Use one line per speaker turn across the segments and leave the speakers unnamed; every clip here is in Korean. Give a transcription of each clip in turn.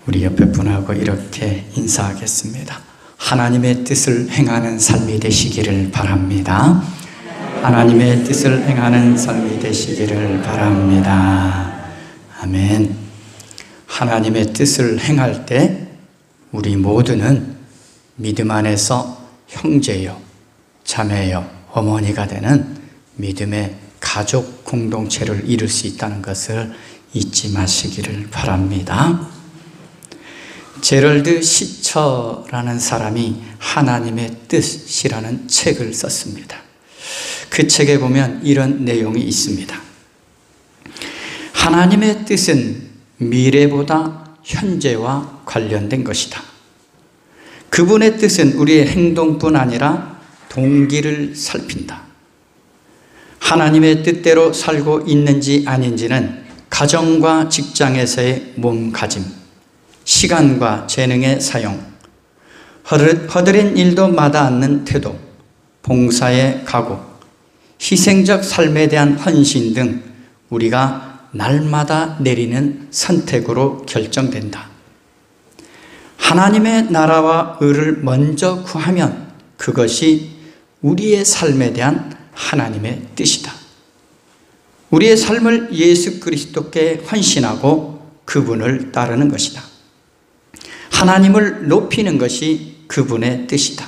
우리 옆에 분하고 이렇게 인사하겠습니다. 하나님의 뜻을 행하는 삶이 되시기를 바랍니다. 하나님의 뜻을 행하는 삶이 되시기를 바랍니다. 아멘. 하나님의 뜻을 행할 때 우리 모두는 믿음 안에서 형제요, 자매요, 어머니가 되는 믿음의 가족 공동체를 이룰 수 있다는 것을 잊지 마시기를 바랍니다. 제럴드 시처라는 사람이 하나님의 뜻이라는 책을 썼습니다. 그 책에 보면 이런 내용이 있습니다. 하나님의 뜻은 미래보다 현재와 관련된 것이다. 그분의 뜻은 우리의 행동뿐 아니라 동기를 살핀다. 하나님의 뜻대로 살고 있는지 아닌지는 가정과 직장에서의 몸가짐, 시간과 재능의 사용, 허드렛 일도 마다 않는 태도, 봉사의 각오, 희생적 삶에 대한 헌신 등 우리가 날마다 내리는 선택으로 결정된다. 하나님의 나라와 의를 먼저 구하면 그것이 우리의 삶에 대한 하나님의 뜻이다. 우리의 삶을 예수 그리스도께 헌신하고 그분을 따르는 것이다. 하나님을 높이는 것이 그분의 뜻이다.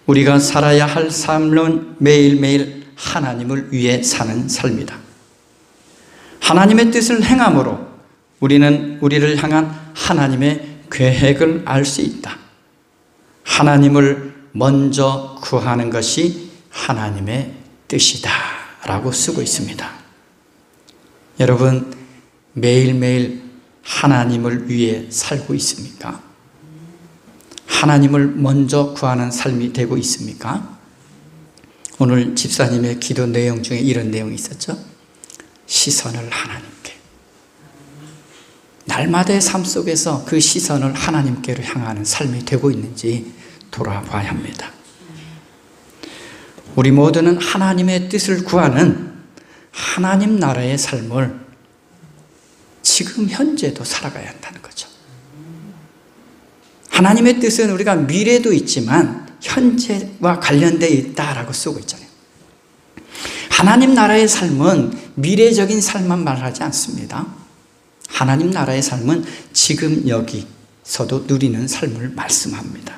우리가 살아야 할 삶은 매일매일 하나님을 위해 사는 삶이다. 하나님의 뜻을 행함으로 우리는 우리를 향한 하나님의 계획을 알 수 있다. 하나님을 먼저 구하는 것이 하나님의 뜻이다 라고 쓰고 있습니다. 여러분, 매일매일 하나님을 위해 살고 있습니까? 하나님을 먼저 구하는 삶이 되고 있습니까? 오늘 집사님의 기도 내용 중에 이런 내용이 있었죠. 시선을 하나님께. 날마다의 삶 속에서 그 시선을 하나님께로 향하는 삶이 되고 있는지 돌아봐야 합니다. 우리 모두는 하나님의 뜻을 구하는 하나님 나라의 삶을 지금 현재도 살아가야 한다는 거죠. 하나님의 뜻은 우리가 미래도 있지만 현재와 관련되어 있다라고 쓰고 있잖아요. 하나님 나라의 삶은 미래적인 삶만 말하지 않습니다. 하나님 나라의 삶은 지금 여기서도 누리는 삶을 말씀합니다.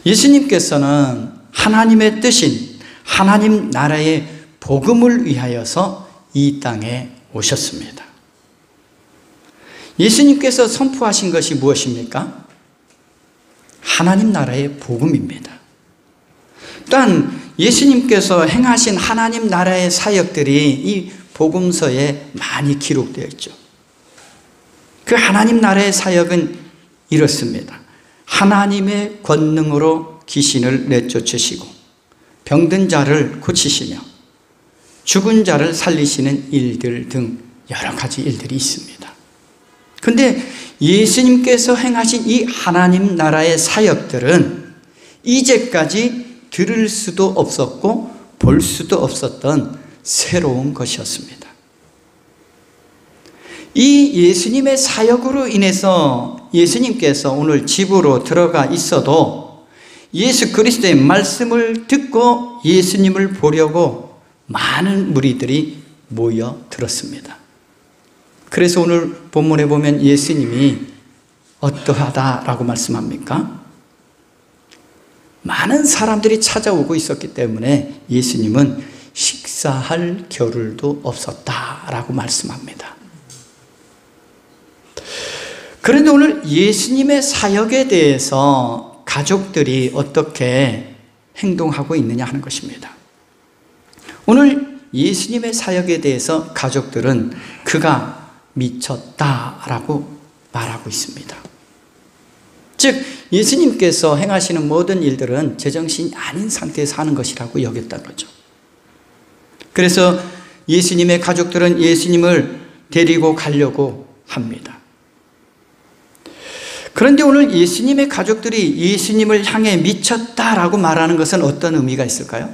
예수님께서는 하나님의 뜻인 하나님 나라의 복음을 위하여서 이 땅에 오셨습니다. 예수님께서 선포하신 것이 무엇입니까? 하나님 나라의 복음입니다. 또한 예수님께서 행하신 하나님 나라의 사역들이 이 복음서에 많이 기록되어 있죠. 그 하나님 나라의 사역은 이렇습니다. 하나님의 권능으로 귀신을 내쫓으시고 병든 자를 고치시며 죽은 자를 살리시는 일들 등 여러 가지 일들이 있습니다. 그런데 예수님께서 행하신 이 하나님 나라의 사역들은 이제까지 들을 수도 없었고 볼 수도 없었던 새로운 것이었습니다. 이 예수님의 사역으로 인해서 예수님께서 오늘 집으로 들어가 있어도 예수 그리스도의 말씀을 듣고 예수님을 보려고 많은 무리들이 모여들었습니다. 그래서 오늘 본문에 보면 예수님이 어떠하다라고 말씀합니까? 많은 사람들이 찾아오고 있었기 때문에 예수님은 식사할 겨를도 없었다라고 말씀합니다. 그런데 오늘 예수님의 사역에 대해서 가족들이 어떻게 행동하고 있느냐 하는 것입니다. 오늘 예수님의 사역에 대해서 가족들은 그가 미쳤다라고 말하고 있습니다. 즉 예수님께서 행하시는 모든 일들은 제정신이 아닌 상태에서 하는 것이라고 여겼다는 거죠. 그래서 예수님의 가족들은 예수님을 데리고 가려고 합니다. 그런데 오늘 예수님의 가족들이 예수님을 향해 미쳤다라고 말하는 것은 어떤 의미가 있을까요?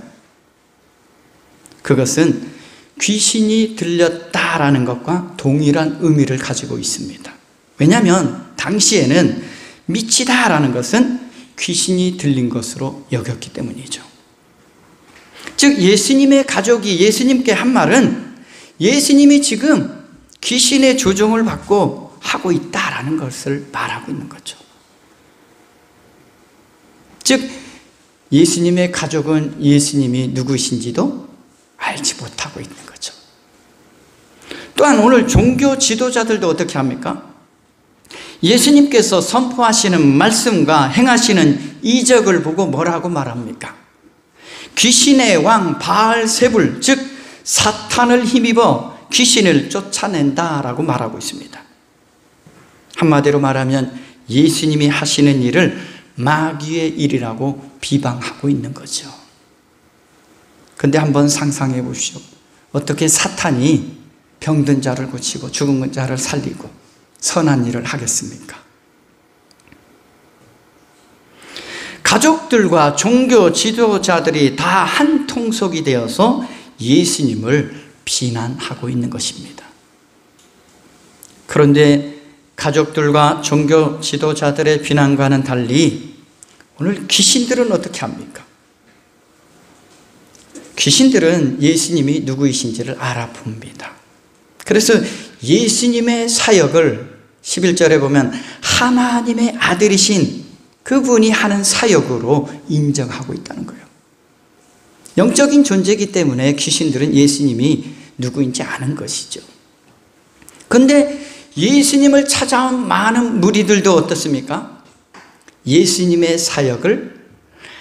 그것은 귀신이 들렸다라는 것과 동일한 의미를 가지고 있습니다. 왜냐하면 당시에는 미치다라는 것은 귀신이 들린 것으로 여겼기 때문이죠. 즉 예수님의 가족이 예수님께 한 말은 예수님이 지금 귀신의 조종을 받고 하고 있다라는 것을 말하고 있는 거죠. 즉 예수님의 가족은 예수님이 누구이신지도 알지 못하고 있는 거죠. 또한 오늘 종교 지도자들도 어떻게 합니까? 예수님께서 선포하시는 말씀과 행하시는 이적을 보고 뭐라고 말합니까? 귀신의 왕 바알세불, 즉 사탄을 힘입어 귀신을 쫓아낸다라고 말하고 있습니다. 한마디로 말하면 예수님이 하시는 일을 마귀의 일이라고 비방하고 있는 거죠. 그런데 한번 상상해 보십시오. 어떻게 사탄이 병든 자를 고치고 죽은 자를 살리고 선한 일을 하겠습니까? 가족들과 종교 지도자들이 다 한 통속이 되어서 예수님을 비난하고 있는 것입니다. 그런데 가족들과 종교 지도자들의 비난과는 달리 오늘 귀신들은 어떻게 합니까? 귀신들은 예수님이 누구이신지를 알아봅니다. 그래서 예수님의 사역을 11절에 보면 하나님의 아들이신 그분이 하는 사역으로 인정하고 있다는 거예요. 영적인 존재이기 때문에 귀신들은 예수님이 누구인지 아는 것이죠. 그런데 예수님을 찾아온 많은 무리들도 어떻습니까? 예수님의 사역을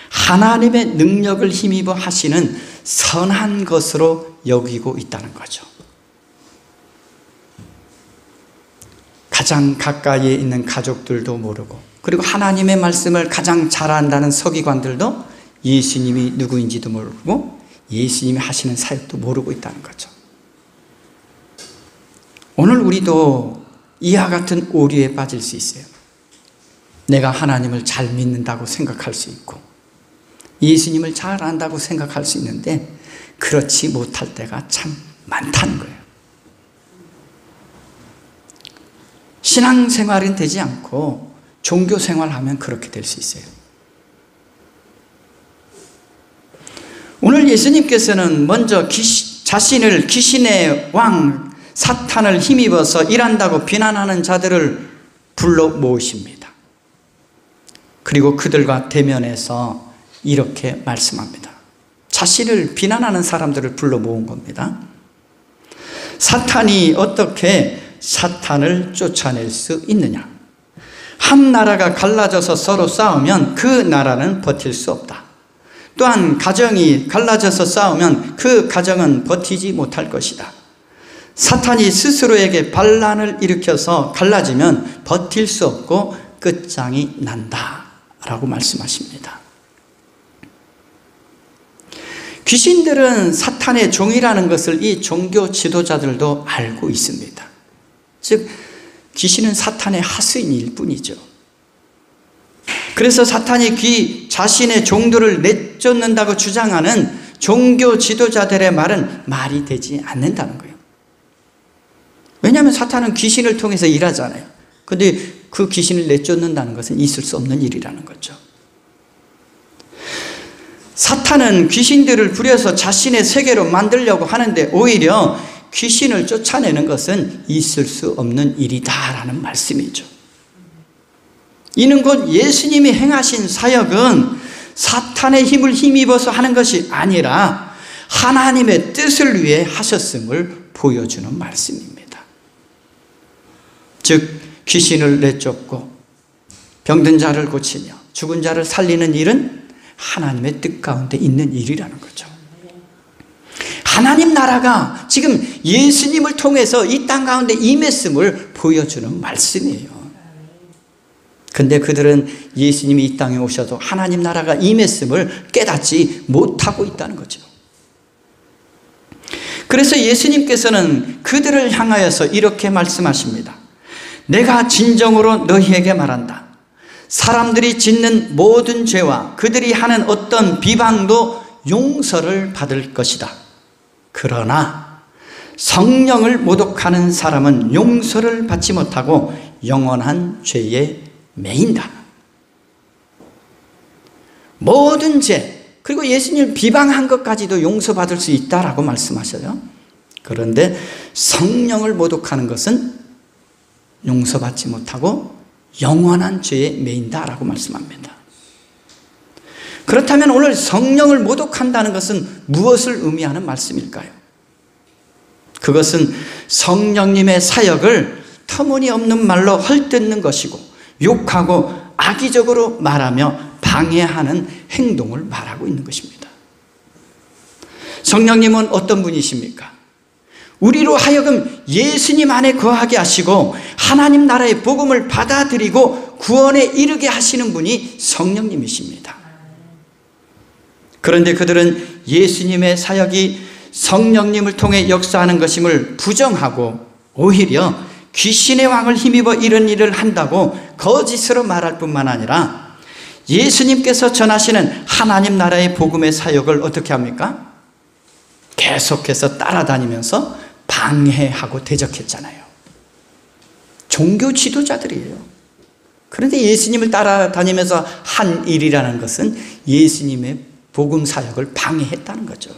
하나님의 능력을 힘입어 하시는 선한 것으로 여기고 있다는 거죠. 가장 가까이에 있는 가족들도 모르고, 그리고 하나님의 말씀을 가장 잘 안다는 서기관들도 예수님이 누구인지도 모르고 예수님이 하시는 사역도 모르고 있다는 거죠. 오늘 우리도 이와 같은 오류에 빠질 수 있어요. 내가 하나님을 잘 믿는다고 생각할 수 있고 예수님을 잘 안다고 생각할 수 있는데 그렇지 못할 때가 참 많다는 거예요. 신앙생활은 되지 않고 종교생활하면 그렇게 될 수 있어요. 오늘 예수님께서는 먼저 자신을 귀신의 왕 사탄을 힘입어서 일한다고 비난하는 자들을 불러 모으십니다. 그리고 그들과 대면해서 이렇게 말씀합니다. 자신을 비난하는 사람들을 불러 모은 겁니다. 사탄이 어떻게 사탄을 쫓아낼 수 있느냐? 한 나라가 갈라져서 서로 싸우면 그 나라는 버틸 수 없다. 또한 가정이 갈라져서 싸우면 그 가정은 버티지 못할 것이다. 사탄이 스스로에게 반란을 일으켜서 갈라지면 버틸 수 없고 끝장이 난다 라고 말씀하십니다. 귀신들은 사탄의 종이라는 것을 이 종교 지도자들도 알고 있습니다. 즉 귀신은 사탄의 하수인일 뿐이죠. 그래서 사탄이 자신의 종들을 내쫓는다고 주장하는 종교 지도자들의 말은 말이 되지 않는다는 거예요. 왜냐하면 사탄은 귀신을 통해서 일하잖아요. 그런데 그 귀신을 내쫓는다는 것은 있을 수 없는 일이라는 거죠. 사탄은 귀신들을 부려서 자신의 세계로 만들려고 하는데 오히려 귀신을 쫓아내는 것은 있을 수 없는 일이다라는 말씀이죠. 이는 곧 예수님이 행하신 사역은 사탄의 힘을 힘입어서 하는 것이 아니라 하나님의 뜻을 위해 하셨음을 보여주는 말씀입니다. 즉 귀신을 내쫓고 병든 자를 고치며 죽은 자를 살리는 일은 하나님의 뜻 가운데 있는 일이라는 거죠. 하나님 나라가 지금 예수님을 통해서 이 땅 가운데 임했음을 보여주는 말씀이에요. 근데 그들은 예수님이 이 땅에 오셔도 하나님 나라가 임했음을 깨닫지 못하고 있다는 거죠. 그래서 예수님께서는 그들을 향하여서 이렇게 말씀하십니다. 내가 진정으로 너희에게 말한다. 사람들이 짓는 모든 죄와 그들이 하는 어떤 비방도 용서를 받을 것이다. 그러나 성령을 모독하는 사람은 용서를 받지 못하고 영원한 죄에 매인다. 모든 죄, 그리고 예수님을 비방한 것까지도 용서받을 수 있다라고 말씀하셔요. 그런데 성령을 모독하는 것은 용서받지 못하고 영원한 죄에 매인다라고 말씀합니다. 그렇다면 오늘 성령을 모독한다는 것은 무엇을 의미하는 말씀일까요? 그것은 성령님의 사역을 터무니없는 말로 헐뜯는 것이고 욕하고 악의적으로 말하며 방해하는 행동을 말하고 있는 것입니다. 성령님은 어떤 분이십니까? 우리로 하여금 예수님 안에 거하게 하시고 하나님 나라의 복음을 받아들이고 구원에 이르게 하시는 분이 성령님이십니다. 그런데 그들은 예수님의 사역이 성령님을 통해 역사하는 것임을 부정하고 오히려 귀신의 왕을 힘입어 이런 일을 한다고 거짓으로 말할 뿐만 아니라 예수님께서 전하시는 하나님 나라의 복음의 사역을 어떻게 합니까? 계속해서 따라다니면서 방해하고 대적했잖아요. 종교 지도자들이에요. 그런데 예수님을 따라다니면서 한 일이라는 것은 예수님의 복음 사역을 방해했다는 거죠.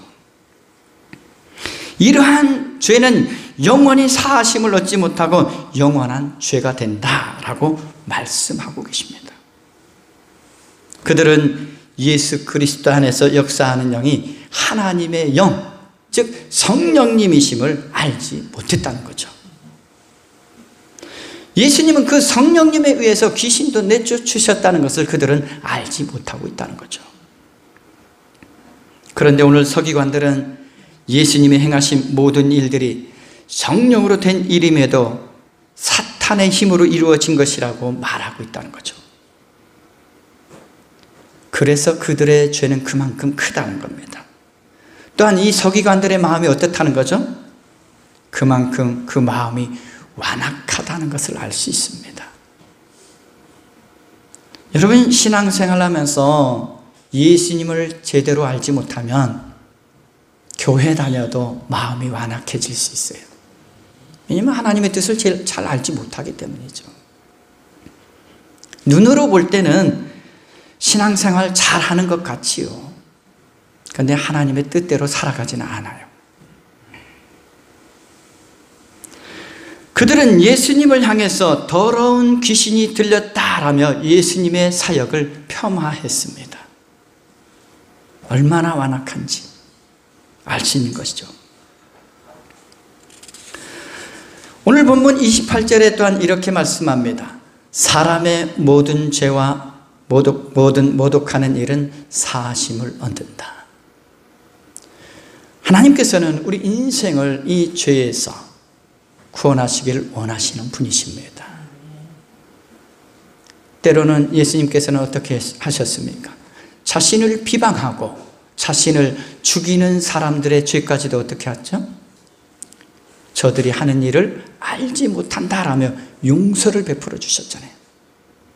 이러한 죄는 영원히 사하심을 얻지 못하고 영원한 죄가 된다라고 말씀하고 계십니다. 그들은 예수 그리스도 안에서 역사하는 영이 하나님의 영, 즉 성령님이심을 알지 못했다는 거죠. 예수님은 그 성령님에 의해서 귀신도 내쫓으셨다는 것을 그들은 알지 못하고 있다는 거죠. 그런데 오늘 서기관들은 예수님이 행하신 모든 일들이 성령으로 된 일임에도 사탄의 힘으로 이루어진 것이라고 말하고 있다는 거죠. 그래서 그들의 죄는 그만큼 크다는 겁니다. 또한 이 서기관들의 마음이 어떻다는 거죠? 그만큼 그 마음이 완악하다는 것을 알 수 있습니다. 여러분, 신앙생활하면서 예수님을 제대로 알지 못하면 교회 다녀도 마음이 완악해질 수 있어요. 왜냐하면 하나님의 뜻을 잘 알지 못하기 때문이죠. 눈으로 볼 때는 신앙생활 잘하는 것 같지요. 그런데 하나님의 뜻대로 살아가지는 않아요. 그들은 예수님을 향해서 더러운 귀신이 들렸다라며 예수님의 사역을 폄하했습니다. 얼마나 완악한지 알 수 있는 것이죠. 오늘 본문 28절에 또한 이렇게 말씀합니다. 사람의 모든 죄와 모독하는 일은 사하심을 얻는다. 하나님께서는 우리 인생을 이 죄에서 구원하시기를 원하시는 분이십니다. 때로는 예수님께서는 어떻게 하셨습니까? 자신을 비방하고 자신을 죽이는 사람들의 죄까지도 어떻게 했죠? 저들이 하는 일을 알지 못한다라며 용서를 베풀어 주셨잖아요.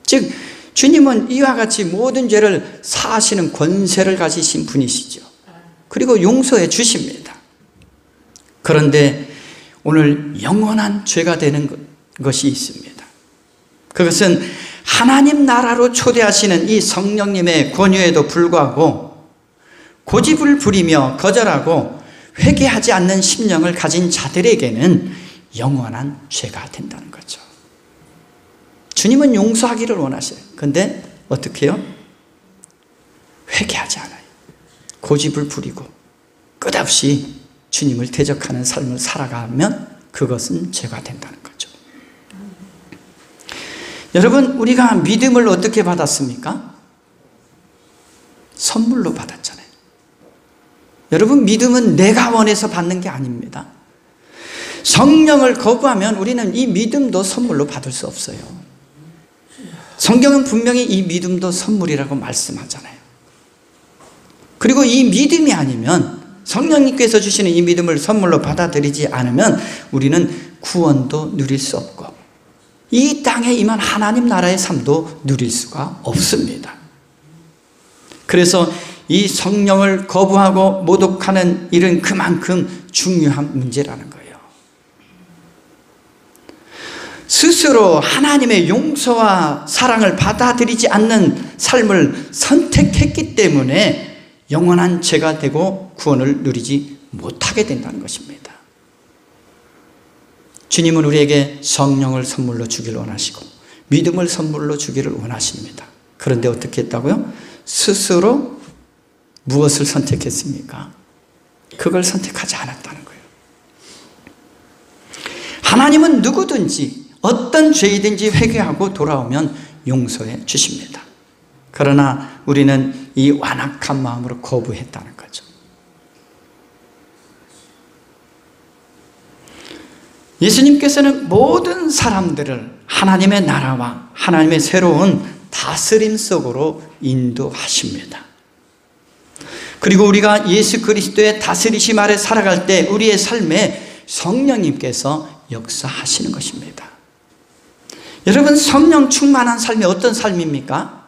즉 주님은 이와 같이 모든 죄를 사하시는 권세를 가지신 분이시죠. 그리고 용서해 주십니다. 그런데 오늘 영원한 죄가 되는 것이 있습니다. 그것은 하나님 나라로 초대하시는 이 성령님의 권유에도 불구하고 고집을 부리며 거절하고 회개하지 않는 심령을 가진 자들에게는 영원한 죄가 된다는 거죠. 주님은 용서하기를 원하셔요. 그런데 어떻게 해요? 회개하지 않아요. 고집을 부리고 끝없이 주님을 대적하는 삶을 살아가면 그것은 죄가 된다는 거죠. 여러분, 우리가 믿음을 어떻게 받았습니까? 선물로 받았잖아요. 여러분, 믿음은 내가 원해서 받는 게 아닙니다. 성령을 거부하면 우리는 이 믿음도 선물로 받을 수 없어요. 성경은 분명히 이 믿음도 선물이라고 말씀하잖아요. 그리고 이 믿음이 아니면, 성령님께서 주시는 이 믿음을 선물로 받아들이지 않으면 우리는 구원도 누릴 수 없고 이 땅에 임한 하나님 나라의 삶도 누릴 수가 없습니다. 그래서 이 성령을 거부하고 모독하는 일은 그만큼 중요한 문제라는 거예요. 스스로 하나님의 용서와 사랑을 받아들이지 않는 삶을 선택했기 때문에 영원한 죄가 되고 구원을 누리지 못하게 된다는 것입니다. 주님은 우리에게 성령을 선물로 주기를 원하시고 믿음을 선물로 주기를 원하십니다. 그런데 어떻게 했다고요? 스스로 무엇을 선택했습니까? 그걸 선택하지 않았다는 거예요. 하나님은 누구든지 어떤 죄이든지 회개하고 돌아오면 용서해 주십니다. 그러나 우리는 이 완악한 마음으로 거부했다는 거죠. 예수님께서는 모든 사람들을 하나님의 나라와 하나님의 새로운 다스림 속으로 인도하십니다. 그리고 우리가 예수 그리스도의 다스리심 아래 살아갈 때 우리의 삶에 성령님께서 역사하시는 것입니다. 여러분, 성령 충만한 삶이 어떤 삶입니까?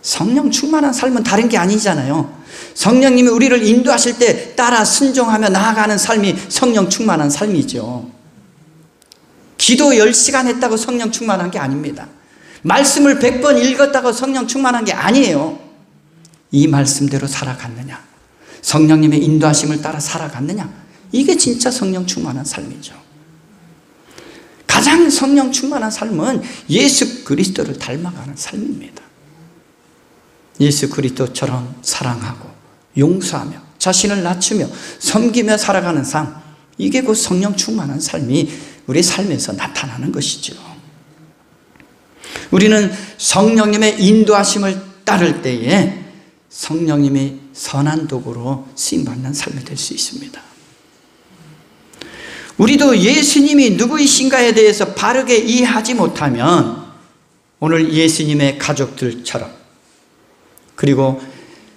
성령 충만한 삶은 다른 게 아니잖아요. 성령님이 우리를 인도하실 때 따라 순종하며 나아가는 삶이 성령 충만한 삶이죠. 기도 10시간 했다고 성령 충만한 게 아닙니다. 말씀을 100번 읽었다고 성령 충만한 게 아니에요. 이 말씀대로 살아갔느냐, 성령님의 인도하심을 따라 살아갔느냐, 이게 진짜 성령 충만한 삶이죠. 가장 성령 충만한 삶은 예수 그리스도를 닮아가는 삶입니다. 예수 그리스도처럼 사랑하고 용서하며 자신을 낮추며 섬기며 살아가는 삶, 이게 곧 성령 충만한 삶이 우리 삶에서 나타나는 것이죠. 우리는 성령님의 인도하심을 따를 때에 성령님이 선한 도구로 쓰임받는 삶이 될 수 있습니다. 우리도 예수님이 누구이신가에 대해서 바르게 이해하지 못하면 오늘 예수님의 가족들처럼, 그리고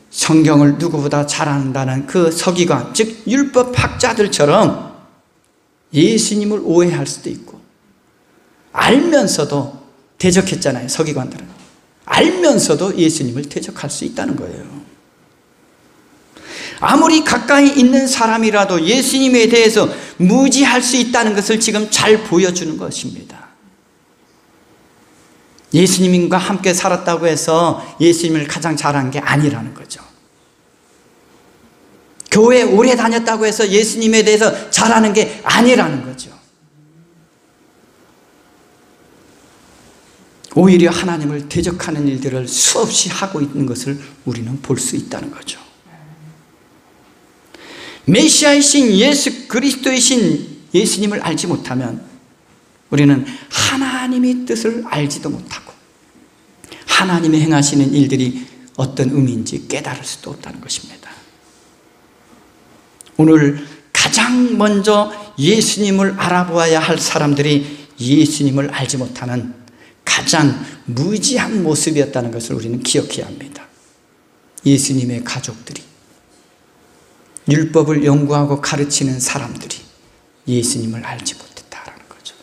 성경을 누구보다 잘 안다는 그 서기관, 즉 율법학자들처럼 예수님을 오해할 수도 있고, 알면서도 대적했잖아요. 서기관들은 알면서도 예수님을 대적할 수 있다는 거예요. 아무리 가까이 있는 사람이라도 예수님에 대해서 무지할 수 있다는 것을 지금 잘 보여주는 것입니다. 예수님과 함께 살았다고 해서 예수님을 가장 잘한 게 아니라는 거죠. 교회 오래 다녔다고 해서 예수님에 대해서 잘하는 게 아니라는 거죠. 오히려 하나님을 대적하는 일들을 수없이 하고 있는 것을 우리는 볼 수 있다는 거죠. 메시아이신 예수 그리스도이신 예수님을 알지 못하면 우리는 하나님의 뜻을 알지도 못하고 하나님이 행하시는 일들이 어떤 의미인지 깨달을 수도 없다는 것입니다. 오늘 가장 먼저 예수님을 알아보아야 할 사람들이 예수님을 알지 못하는 가장 무지한 모습이었다는 것을 우리는 기억해야 합니다. 예수님의 가족들이, 율법을 연구하고 가르치는 사람들이 예수님을 알지 못했다라는 거죠.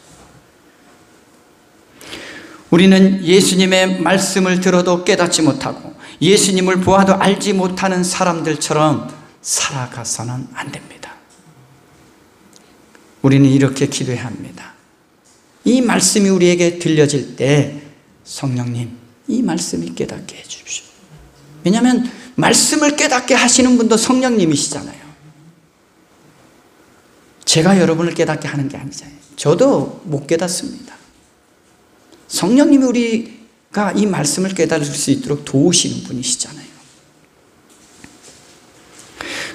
우리는 예수님의 말씀을 들어도 깨닫지 못하고 예수님을 보아도 알지 못하는 사람들처럼 살아가서는 안 됩니다. 우리는 이렇게 기도해야 합니다. 이 말씀이 우리에게 들려질 때 성령님, 이 말씀이 깨닫게 해 주십시오. 왜냐하면 말씀을 깨닫게 하시는 분도 성령님이시잖아요. 제가 여러분을 깨닫게 하는 게 아니잖아요. 저도 못 깨닫습니다. 성령님이 우리가 이 말씀을 깨달을 수 있도록 도우시는 분이시잖아요.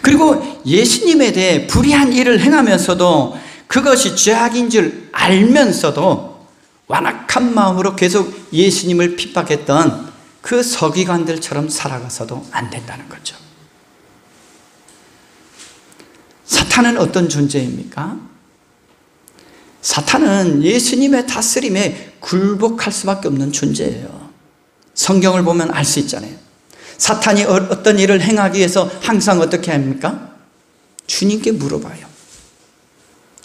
그리고 예수님에 대해 불의한 일을 행하면서도 그것이 죄악인 줄 알면서도 완악한 마음으로 계속 예수님을 핍박했던 그 서기관들처럼 살아가서도 안 된다는 거죠. 사탄은 어떤 존재입니까? 사탄은 예수님의 다스림에 굴복할 수밖에 없는 존재예요. 성경을 보면 알 수 있잖아요. 사탄이 어떤 일을 행하기 위해서 항상 어떻게 합니까? 주님께 물어봐요.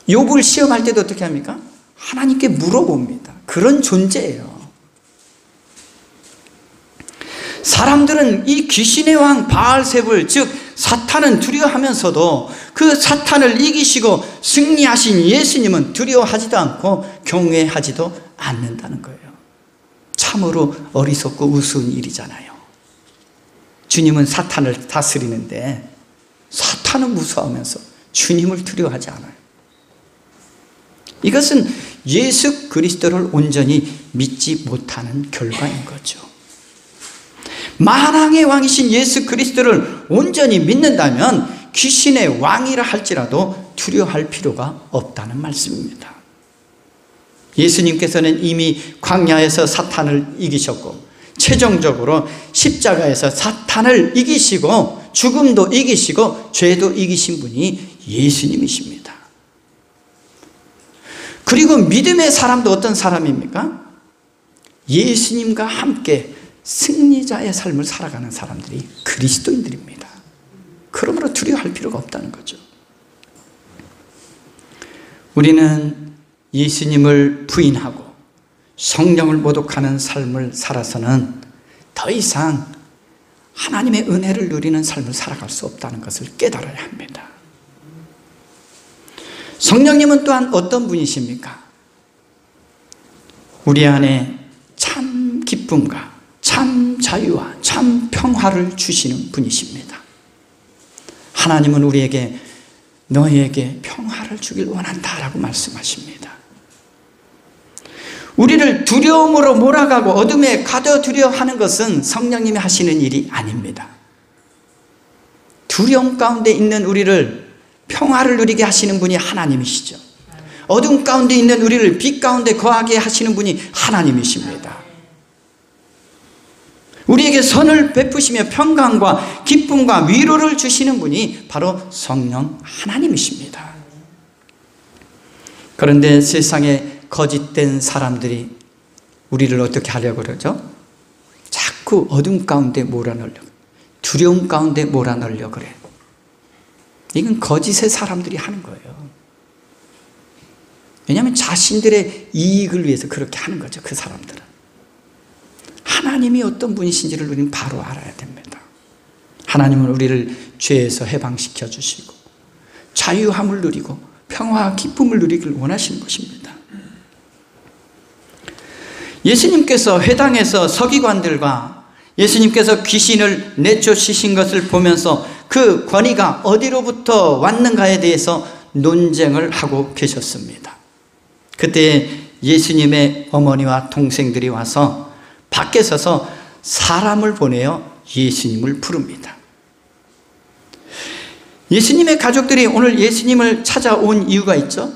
욥을 시험할 때도 어떻게 합니까? 하나님께 물어봅니다. 그런 존재예요. 사람들은 이 귀신의 왕 바알세불, 즉 사탄은 두려워하면서도 그 사탄을 이기시고 승리하신 예수님은 두려워하지도 않고 경외하지도 않는다는 거예요. 참으로 어리석고 우스운 일이잖아요. 주님은 사탄을 다스리는데 사탄은 무서워하면서 주님을 두려워하지 않아요. 이것은 예수 그리스도를 온전히 믿지 못하는 결과인 거죠. 만왕의 왕이신 예수 그리스도를 온전히 믿는다면 귀신의 왕이라 할지라도 두려워할 필요가 없다는 말씀입니다. 예수님께서는 이미 광야에서 사탄을 이기셨고 최종적으로 십자가에서 사탄을 이기시고 죽음도 이기시고 죄도 이기신 분이 예수님이십니다. 그리고 믿음의 사람도 어떤 사람입니까? 예수님과 함께 승리자의 삶을 살아가는 사람들이 그리스도인들입니다. 그러므로 두려워할 필요가 없다는 거죠. 우리는 예수님을 부인하고 성령을 모독하는 삶을 살아서는 더 이상 하나님의 은혜를 누리는 삶을 살아갈 수 없다는 것을 깨달아야 합니다. 성령님은 또한 어떤 분이십니까? 우리 안에 참 기쁨과 참 자유와 참 평화를 주시는 분이십니다. 하나님은 우리에게 너희에게 평화를 주길 원한다라고 말씀하십니다. 우리를 두려움으로 몰아가고 어둠에 가둬두려 하는 것은 성령님이 하시는 일이 아닙니다. 두려움 가운데 있는 우리를 평화를 누리게 하시는 분이 하나님이시죠. 어둠 가운데 있는 우리를 빛 가운데 거하게 하시는 분이 하나님이십니다. 우리에게 선을 베푸시며 평강과 기쁨과 위로를 주시는 분이 바로 성령 하나님이십니다. 그런데 세상에 거짓된 사람들이 우리를 어떻게 하려고 그러죠? 자꾸 어둠 가운데 몰아넣으려고, 두려움 가운데 몰아넣으려고 그래. 이건 거짓의 사람들이 하는 거예요. 왜냐하면 자신들의 이익을 위해서 그렇게 하는 거죠. 그 사람들은. 하나님이 어떤 분이신지를 우리는 바로 알아야 됩니다. 하나님은 우리를 죄에서 해방시켜 주시고 자유함을 누리고 평화와 기쁨을 누리길 원하시는 것입니다. 예수님께서 회당에서 서기관들과 예수님께서 귀신을 내쫓으신 것을 보면서 그 권위가 어디로부터 왔는가에 대해서 논쟁을 하고 계셨습니다. 그때 예수님의 어머니와 동생들이 와서 밖에 서서 사람을 보내어 예수님을 부릅니다. 예수님의 가족들이 오늘 예수님을 찾아온 이유가 있죠.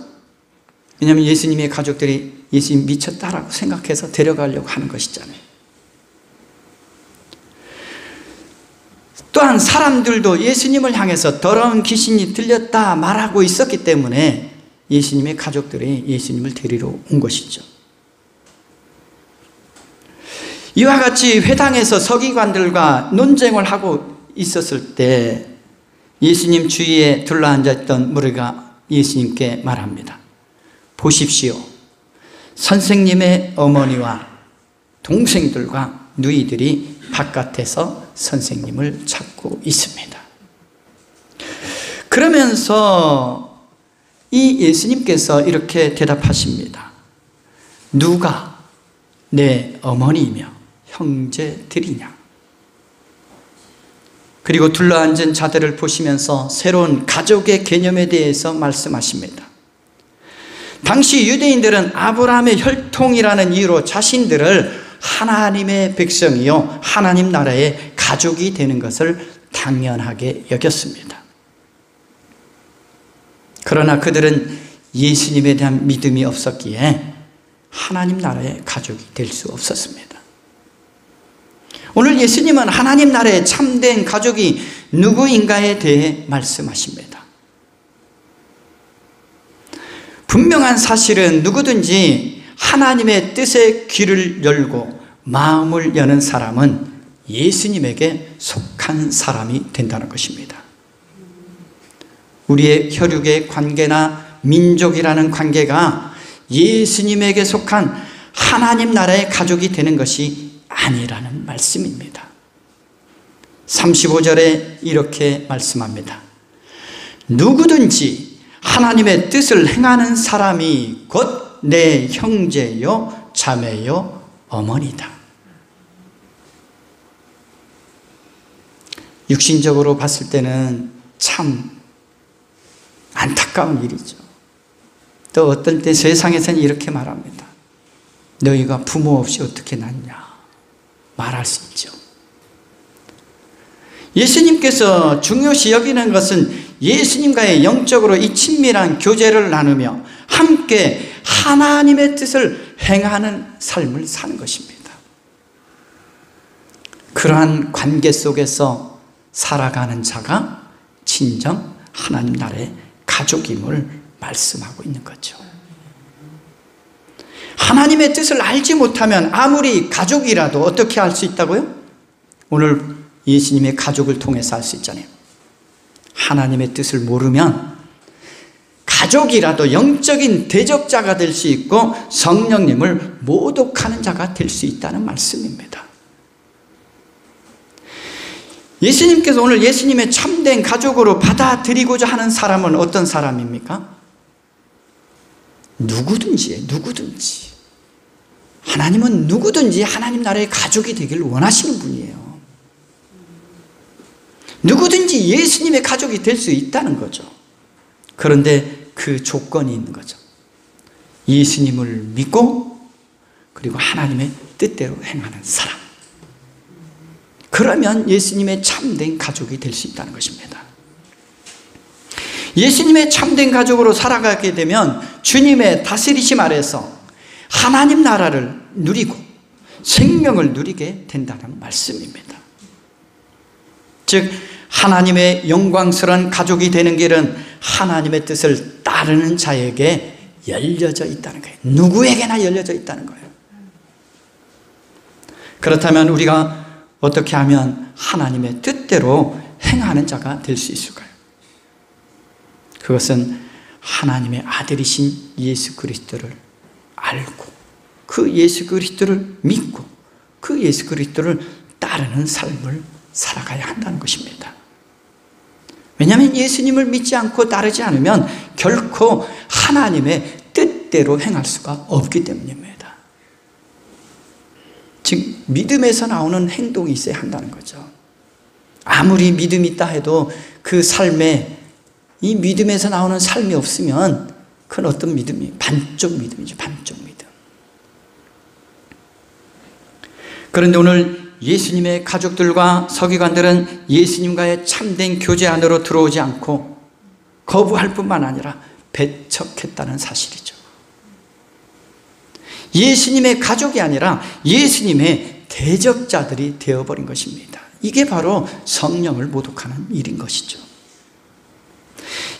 왜냐하면 예수님의 가족들이 예수님 미쳤다라고 생각해서 데려가려고 하는 것이잖아요. 또한 사람들도 예수님을 향해서 더러운 귀신이 들렸다 말하고 있었기 때문에 예수님의 가족들이 예수님을 데리러 온 것이죠. 이와 같이 회당에서 서기관들과 논쟁을 하고 있었을 때 예수님 주위에 둘러앉았던 무리가 예수님께 말합니다. 보십시오. 선생님의 어머니와 동생들과 누이들이 바깥에서 선생님을 찾고 있습니다. 그러면서 이 예수님께서 이렇게 대답하십니다. 누가 내 어머니이며 형제들이냐? 그리고 둘러앉은 자들을 보시면서 새로운 가족의 개념에 대해서 말씀하십니다. 당시 유대인들은 아브라함의 혈통이라는 이유로 자신들을 하나님의 백성이요 하나님 나라의 가족이 되는 것을 당연하게 여겼습니다. 그러나 그들은 예수님에 대한 믿음이 없었기에 하나님 나라의 가족이 될 수 없었습니다. 오늘 예수님은 하나님 나라의 참된 가족이 누구인가에 대해 말씀하십니다. 분명한 사실은 누구든지 하나님의 뜻에 귀를 열고 마음을 여는 사람은 예수님에게 속한 사람이 된다는 것입니다. 우리의 혈육의 관계나 민족이라는 관계가 예수님에게 속한 하나님 나라의 가족이 되는 것이 아니라는 말씀입니다. 35절에 이렇게 말씀합니다. 누구든지 하나님의 뜻을 행하는 사람이 곧 내 형제요 자매요 어머니다. 육신적으로 봤을 때는 참 안타까운 일이죠. 또 어떤 때 세상에서는 이렇게 말합니다. 너희가 부모 없이 어떻게 낳냐 말할 수 있죠. 예수님께서 중요시 여기는 것은 예수님과의 영적으로 이 친밀한 교제를 나누며 함께 하나님의 뜻을 행하는 삶을 사는 것입니다. 그러한 관계 속에서 살아가는 자가 진정 하나님 나라의 가족임을 말씀하고 있는 거죠. 하나님의 뜻을 알지 못하면 아무리 가족이라도 어떻게 알 수 있다고요? 오늘 예수님의 가족을 통해서 알 수 있잖아요. 하나님의 뜻을 모르면 가족이라도 영적인 대적자가 될 수 있고 성령님을 모독하는 자가 될 수 있다는 말씀입니다. 예수님께서 오늘 예수님의 참된 가족으로 받아들이고자 하는 사람은 어떤 사람입니까? 누구든지예요. 누구든지. 하나님은 누구든지 하나님 나라의 가족이 되길 원하시는 분이에요. 누구든지 예수님의 가족이 될 수 있다는 거죠. 그런데 그 조건이 있는 거죠. 예수님을 믿고 그리고 하나님의 뜻대로 행하는 사람. 그러면 예수님의 참된 가족이 될 수 있다는 것입니다. 예수님의 참된 가족으로 살아가게 되면 주님의 다스리심 아래서 하나님 나라를 누리고 생명을 누리게 된다는 말씀입니다. 즉 하나님의 영광스러운 가족이 되는 길은 하나님의 뜻을 따르는 자에게 열려져 있다는 거예요. 누구에게나 열려져 있다는 거예요. 그렇다면 우리가 어떻게 하면 하나님의 뜻대로 행하는 자가 될 수 있을까요? 그것은 하나님의 아들이신 예수 그리스도를 알고 그 예수 그리스도를 믿고 그 예수 그리스도를 따르는 삶을 살아가야 한다는 것입니다. 왜냐하면 예수님을 믿지 않고 따르지 않으면 결코 하나님의 뜻대로 행할 수가 없기 때문입니다. 즉 믿음에서 나오는 행동이 있어야 한다는 거죠. 아무리 믿음이 있다 해도 그 삶에 이 믿음에서 나오는 삶이 없으면 그건 어떤 믿음이? 반쪽 믿음이죠. 반쪽 믿음. 그런데 오늘 예수님의 가족들과 서기관들은 예수님과의 참된 교제 안으로 들어오지 않고 거부할 뿐만 아니라 배척했다는 사실이죠. 예수님의 가족이 아니라 예수님의 대적자들이 되어버린 것입니다. 이게 바로 성령을 모독하는 일인 것이죠.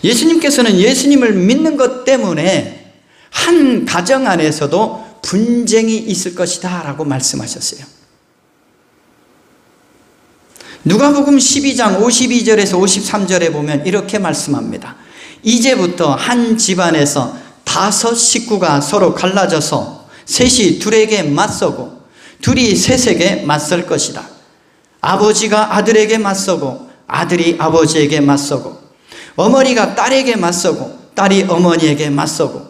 예수님께서는 예수님을 믿는 것 때문에 한 가정 안에서도 분쟁이 있을 것이다 라고 말씀하셨어요. 누가복음 12장 52절에서 53절에 보면 이렇게 말씀합니다. 이제부터 한 집안에서 5 식구가 서로 갈라져서 셋이 둘에게 맞서고 둘이 셋에게 맞설 것이다. 아버지가 아들에게 맞서고 아들이 아버지에게 맞서고 어머니가 딸에게 맞서고 딸이 어머니에게 맞서고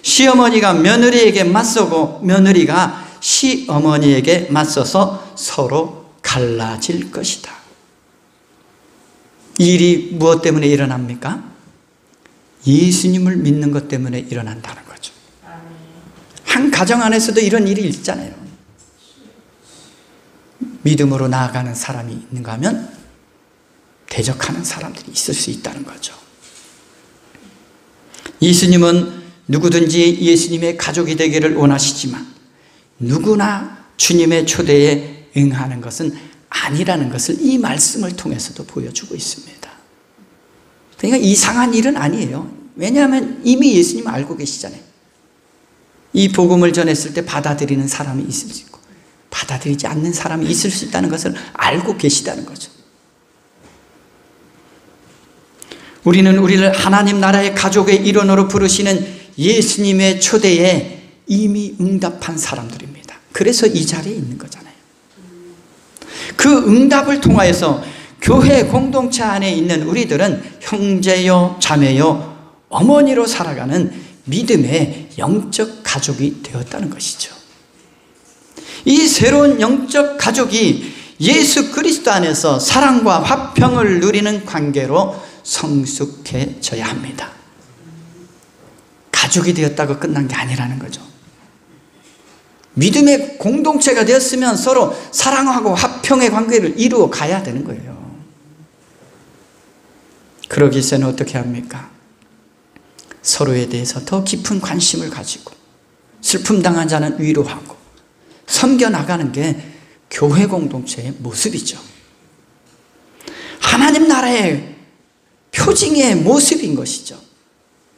시어머니가 며느리에게 맞서고 며느리가 시어머니에게 맞서서 서로 갈라질 것이다. 이 일이 무엇 때문에 일어납니까? 예수님을 믿는 것 때문에 일어난다는 거죠. 한 가정 안에서도 이런 일이 있잖아요. 믿음으로 나아가는 사람이 있는가 하면 대적하는 사람들이 있을 수 있다는 거죠. 예수님은 누구든지 예수님의 가족이 되기를 원하시지만 누구나 주님의 초대에 응하는 것은 아니라는 것을 이 말씀을 통해서도 보여주고 있습니다. 그러니까 이상한 일은 아니에요. 왜냐하면 이미 예수님 알고 계시잖아요. 이 복음을 전했을 때 받아들이는 사람이 있을 수 있고 받아들이지 않는 사람이 있을 수 있다는 것을 알고 계시다는 거죠. 우리는 우리를 하나님 나라의 가족의 일원으로 부르시는 예수님의 초대에 이미 응답한 사람들입니다. 그래서 이 자리에 있는 거잖아요. 그 응답을 통하여서 교회 공동체 안에 있는 우리들은 형제요, 자매요, 어머니로 살아가는 믿음의 영적 가족이 되었다는 것이죠. 이 새로운 영적 가족이 예수 그리스도 안에서 사랑과 화평을 누리는 관계로 성숙해져야 합니다. 가족이 되었다고 끝난 게 아니라는 거죠. 믿음의 공동체가 되었으면 서로 사랑하고 화평의 관계를 이루어 가야 되는 거예요. 그러기 위해서는 어떻게 합니까? 서로에 대해서 더 깊은 관심을 가지고 슬픔 당한 자는 위로하고 섬겨나가는 게 교회 공동체의 모습이죠. 하나님 나라의 표징의 모습인 것이죠.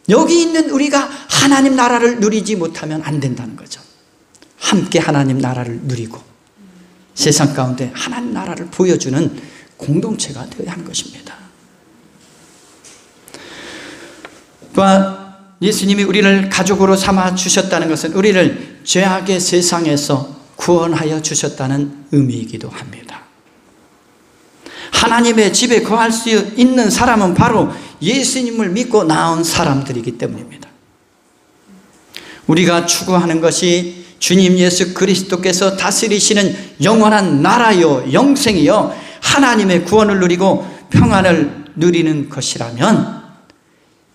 여기 있는 우리가 하나님 나라를 누리지 못하면 안 된다는 거죠. 함께 하나님 나라를 누리고 세상 가운데 하나님 나라를 보여주는 공동체가 되어야 하는 것입니다. 또한 예수님이 우리를 가족으로 삼아 주셨다는 것은 우리를 죄악의 세상에서 구원하여 주셨다는 의미이기도 합니다. 하나님의 집에 거할 수 있는 사람은 바로 예수님을 믿고 나온 사람들이기 때문입니다. 우리가 추구하는 것이 주님 예수 그리스도께서 다스리시는 영원한 나라요, 영생이요, 하나님의 구원을 누리고 평안을 누리는 것이라면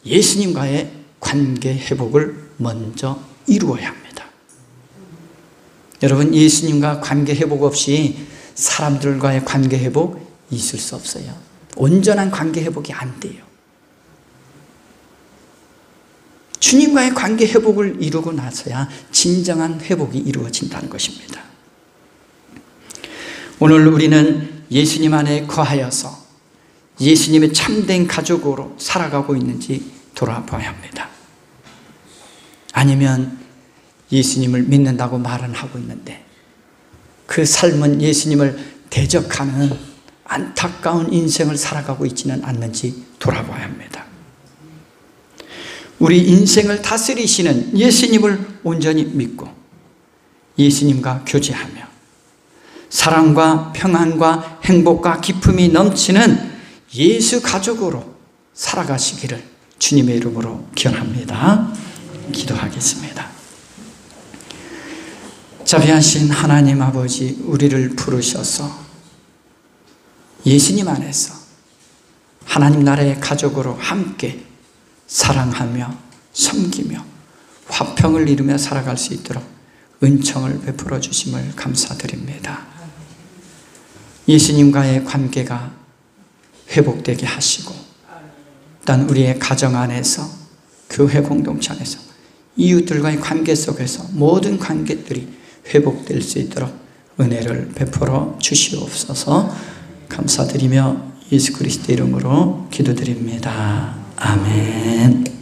예수님과의 관계 회복을 먼저 이루어야 합니다. 여러분, 예수님과 관계 회복 없이 사람들과의 관계 회복 있을 수 없어요. 온전한 관계 회복이 안 돼요. 주님과의 관계 회복을 이루고 나서야 진정한 회복이 이루어진다는 것입니다. 오늘 우리는 예수님 안에 거하여서 예수님의 참된 가족으로 살아가고 있는지 돌아봐야 합니다. 아니면 예수님을 믿는다고 말은 하고 있는데 그 삶은 예수님을 대적하는 안타까운 인생을 살아가고 있지는 않는지 돌아봐야 합니다. 우리 인생을 다스리시는 예수님을 온전히 믿고 예수님과 교제하며 사랑과 평안과 행복과 기쁨이 넘치는 예수 가족으로 살아가시기를 주님의 이름으로 기원합니다. 기도하겠습니다. 자비하신 하나님 아버지, 우리를 부르셔서 예수님 안에서 하나님 나라의 가족으로 함께 사랑하며 섬기며 화평을 이루며 살아갈 수 있도록 은총을 베풀어 주심을 감사드립니다. 예수님과의 관계가 회복되게 하시고 또한 우리의 가정 안에서 교회 공동체 안에서 이웃들과의 관계 속에서 모든 관계들이 회복될 수 있도록 은혜를 베풀어 주시옵소서. 감사드리며 예수 그리스도 이름으로 기도드립니다. 아멘.